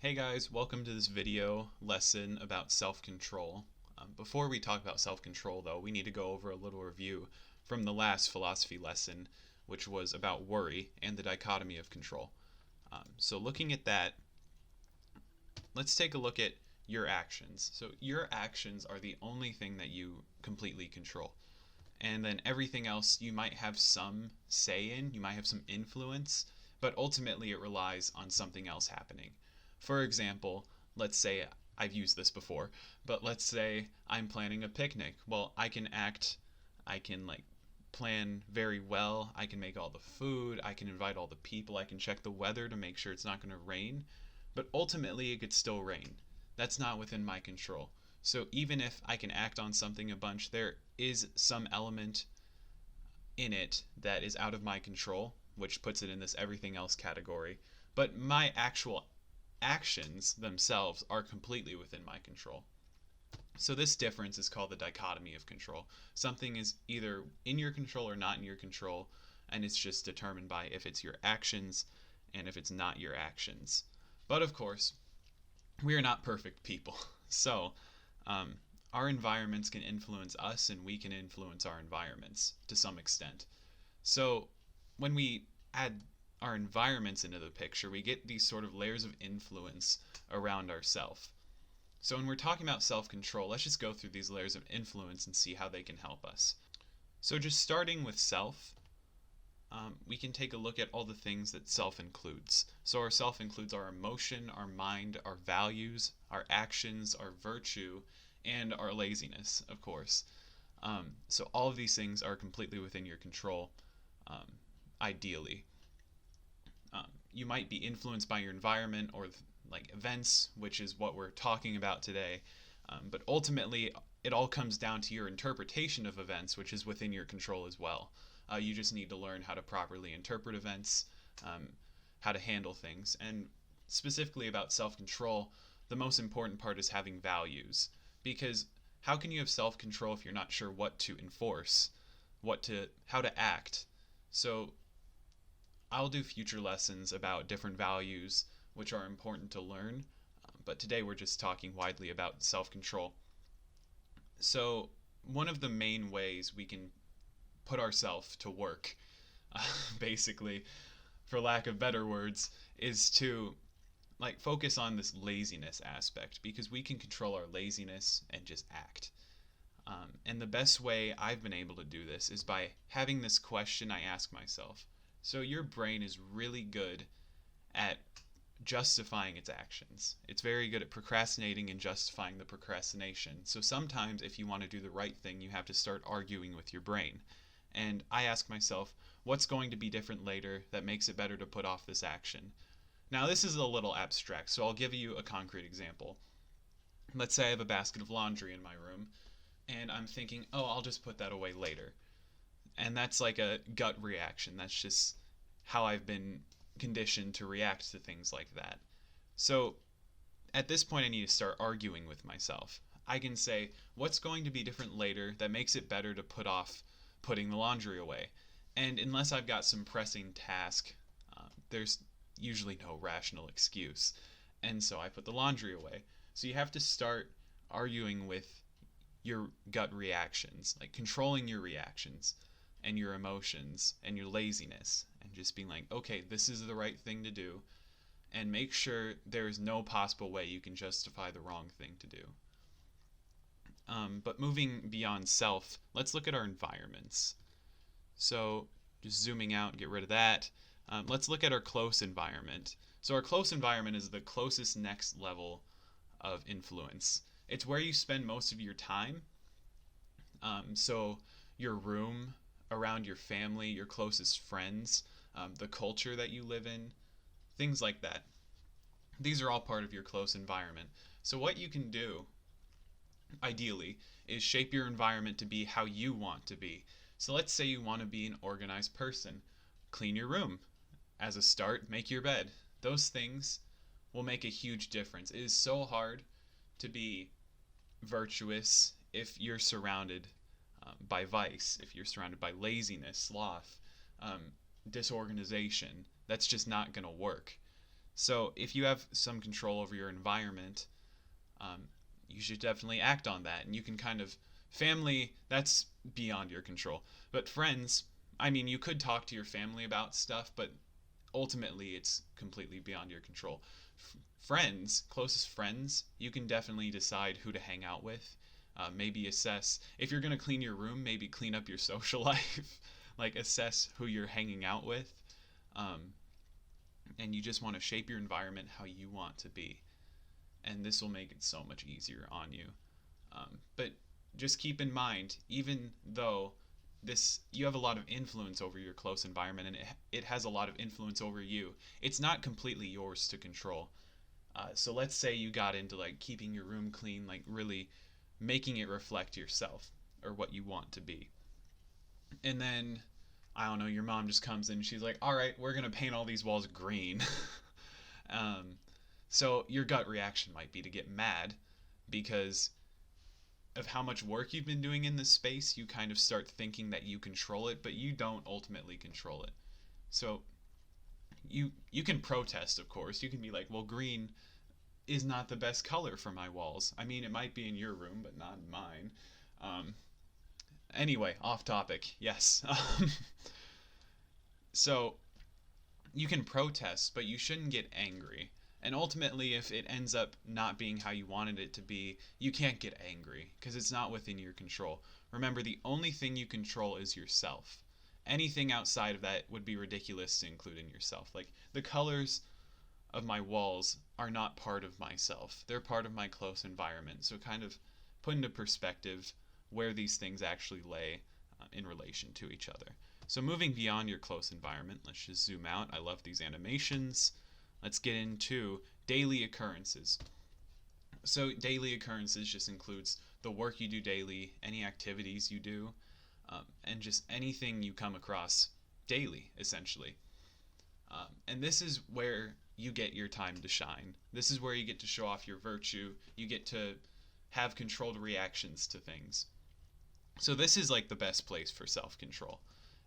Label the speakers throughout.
Speaker 1: Hey guys, welcome to this video lesson about self-control. Before we talk about self-control though, we need to go over a little review from the last philosophy lesson, which was about worry and the dichotomy of control. So looking at that, let's take a look at your actions. So your actions are the only thing that you completely control. And then everything else you might have some say in, you might have some influence, but ultimately it relies on something else happening. For example, let's say I've used this before, but let's say I'm planning a picnic. Well, I can plan very well. I can make all the food, I can invite all the people, I can check the weather to make sure it's not going to rain, but ultimately it could still rain. That's not within my control. So even if I can act on something a bunch, there is some element in it that is out of my control, which puts it in this everything else category. But my actual actions themselves are completely within my control. So this difference is called the dichotomy of control. Something is either in your control or not in your control, and it's just determined by if it's your actions and if it's not your actions. But of course, we are not perfect people. So our environments can influence us and we can influence our environments to some extent. So when we add our environments into the picture, we get these sort of layers of influence around ourself. So when we're talking about self-control, let's just go through these layers of influence and see how they can help us. So just starting with self, we can take a look at all the things that self includes. So our self includes our emotion, our mind, our values, our actions, our virtue, and our laziness, of course. So all of these things are completely within your control, ideally. You might be influenced by your environment or like events, which is what we're talking about today. But ultimately, it all comes down to your interpretation of events, which is within your control as well. You just need to learn how to properly interpret events, how to handle things. And specifically about self-control, the most important part is having values. Because how can you have self-control if you're not sure what to enforce, how to act? So I'll do future lessons about different values which are important to learn, but today we're just talking widely about self-control. So one of the main ways we can put ourselves to work, basically, for lack of better words, is to focus on this laziness aspect, because we can control our laziness and just act. And the best way I've been able to do this is by having this question I ask myself. So your brain is really good at justifying its actions. It's very good at procrastinating and justifying the procrastination. So sometimes if you want to do the right thing, you have to start arguing with your brain. And I ask myself, what's going to be different later that makes it better to put off this action? Now this is a little abstract, so I'll give you a concrete example. Let's say I have a basket of laundry in my room, and I'm thinking, oh, I'll just put that away later. And that's like a gut reaction. That's just how I've been conditioned to react to things like that. So at this point, I need to start arguing with myself. I can say, what's going to be different later that makes it better to put off putting the laundry away? And unless I've got some pressing task, there's usually no rational excuse. And so I put the laundry away. So you have to start arguing with your gut reactions, like controlling your reactions and your emotions and your laziness, and just being like, okay, this is the right thing to do, and make sure there is no possible way you can justify the wrong thing to do. But moving beyond self, let's look at our environments. So just zooming out, get rid of that. Let's look at our close environment. So our close environment is the closest next level of influence. It's where you spend most of your time. So your room, around your family, your closest friends, the culture that you live in, things like that. These are all part of your close environment. So what you can do, ideally, is shape your environment to be how you want to be. So let's say you want to be an organized person. Clean your room. As a start, make your bed. Those things will make a huge difference. It is so hard to be virtuous if you're surrounded by vice, if you're surrounded by laziness, sloth, disorganization. That's just not going to work. So if you have some control over your environment, um, you should definitely act on that. And you can kind of, family, that's beyond your control. But friends, I mean, you could talk to your family about stuff, but ultimately it's completely beyond your control. Friends, closest friends, you can definitely decide who to hang out with. Maybe assess, if you're going to clean your room, maybe clean up your social life. Like assess who you're hanging out with. Um, and you just want to shape your environment how you want to be. And this will make it so much easier on you. But just keep in mind, even though this you have a lot of influence over your close environment and it has a lot of influence over you, it's not completely yours to control. So let's say you got into like keeping your room clean, like really making it reflect yourself or what you want to be. And then, I don't know, your mom just comes in and she's like, all right, we're going to paint all these walls green. um, so your gut reaction might be to get mad because of how much work you've been doing in this space. You kind of start thinking that you control it, but you don't ultimately control it. So you can protest, of course. You can be like, well, green is not the best color for my walls. I mean, it might be in your room, but not in mine. Um, anyway, off topic. Yes. So you can protest, but you shouldn't get angry. And ultimately, if it ends up not being how you wanted it to be, you can't get angry because it's not within your control. Remember, the only thing you control is yourself. Anything outside of that would be ridiculous to include in yourself. Like the colors of my walls are not part of myself. They're part of my close environment. So kind of put into perspective where these things actually lay in relation to each other. So moving beyond your close environment, let's just zoom out. I love these animations. Let's get into daily occurrences. So daily occurrences just includes the work you do daily, any activities you do, and just anything you come across daily, essentially. And this is where you get your time to shine. This is where you get to show off your virtue. You get to have controlled reactions to things. So this is like the best place for self-control.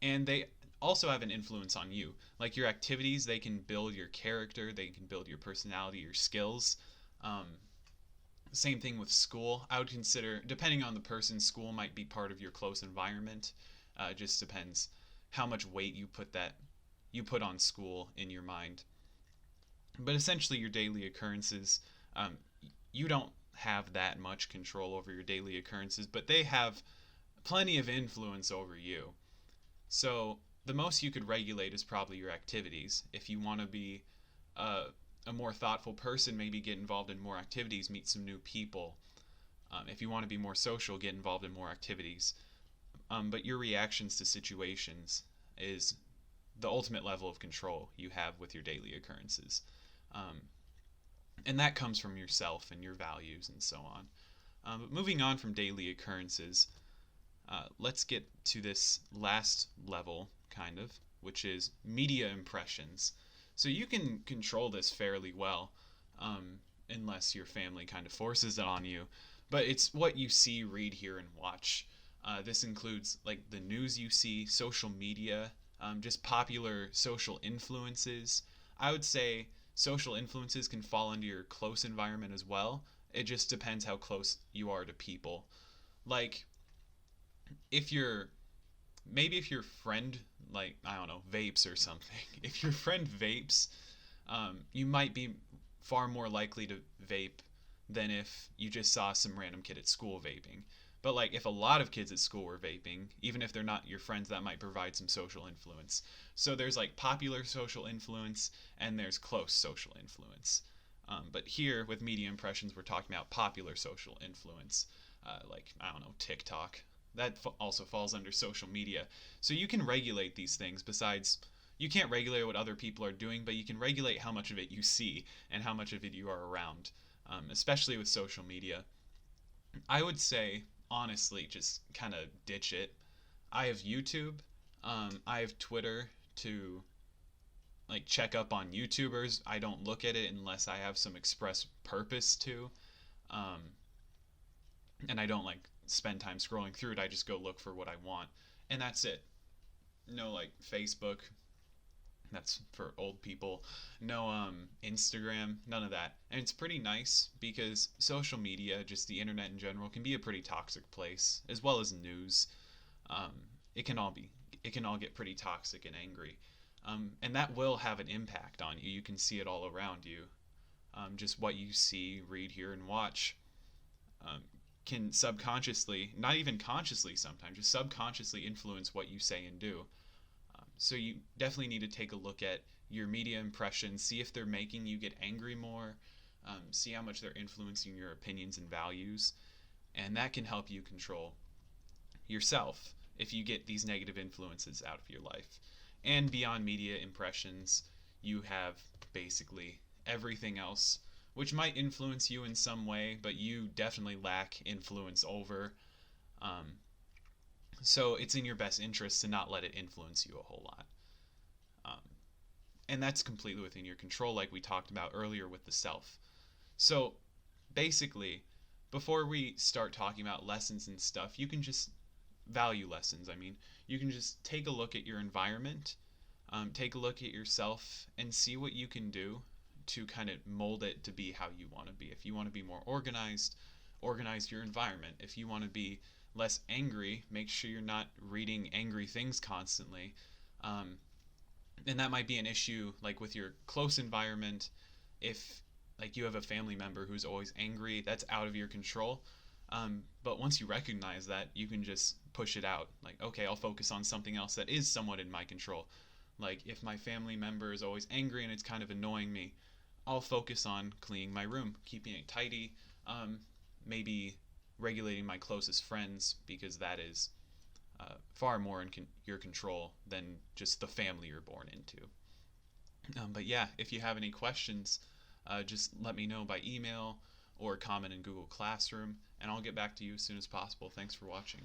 Speaker 1: And they also have an influence on you. Like your activities, they can build your character, they can build your personality, your skills. Um, Same thing with school. I would consider, depending on the person, school might be part of your close environment. It just depends how much weight you put on school in your mind. But essentially, your daily occurrences, um, you don't have that much control over your daily occurrences, but they have plenty of influence over you. So the most you could regulate is probably your activities. If you want to be a more thoughtful person, maybe get involved in more activities, meet some new people. If you want to be more social, get involved in more activities. But your reactions to situations is the ultimate level of control you have with your daily occurrences. Um, and that comes from yourself and your values and so on. But moving on from daily occurrences, let's get to this last level, kind of, which is media impressions. So you can control this fairly well, unless your family kind of forces it on you. But it's what you see, read, hear, and watch. This includes like the news you see, social media, just popular social influences. I would say social influences can fall into your close environment as well. It just depends how close you are to people. Like, if you're maybe if your friend, like, I don't know, vapes or something, if your friend vapes, you might be far more likely to vape than if you just saw some random kid at school vaping. But like if a lot of kids at school were vaping, even if they're not your friends, that might provide some social influence. So there's like popular social influence and there's close social influence. But here with media impressions, we're talking about popular social influence, like, I don't know, TikTok. That also falls under social media. So you can regulate these things. Besides, you can't regulate what other people are doing, but you can regulate how much of it you see and how much of it you are around, especially with social media. I would say, honestly, just kind of ditch it. I have YouTube. I have Twitter to like check up on YouTubers. I don't look at it unless I have some express purpose to. Um, and I don't like spend time scrolling through it. I just go look for what I want, and that's it. No like Facebook. That's for old people. No Instagram, none of that. And it's pretty nice because social media, just the internet in general, can be a pretty toxic place, as well as news. Um, it can all be. It can all get pretty toxic and angry. And that will have an impact on you. You can see it all around you. Just what you see, read, hear, and watch um, can subconsciously, not even consciously sometimes, just subconsciously influence what you say and do. So you definitely need to take a look at your media impressions, see if they're making you get angry more, see how much they're influencing your opinions and values, and that can help you control yourself if you get these negative influences out of your life. And beyond media impressions, you have basically everything else, which might influence you in some way, but you definitely lack influence over. Um, so it's in your best interest to not let it influence you a whole lot. Um, and that's completely within your control, like we talked about earlier with the self. So basically, before we start talking about lessons and stuff, you can just value lessons. I mean, you can just take a look at your environment, take a look at yourself, and see what you can do to kind of mold it to be how you want to be. If you want to be more organized, organize your environment. If you want to be less angry, make sure you're not reading angry things constantly. Um, and that might be an issue like with your close environment. If like you have a family member who's always angry, that's out of your control. But once you recognize that, you can just push it out. Like, okay, I'll focus on something else that is somewhat in my control. Like, if my family member is always angry and it's kind of annoying me, I'll focus on cleaning my room, keeping it tidy, maybe regulating my closest friends, because that is far more in your control than just the family you're born into. But yeah, if you have any questions, just let me know by email or comment in Google Classroom, and I'll get back to you as soon as possible. Thanks for watching.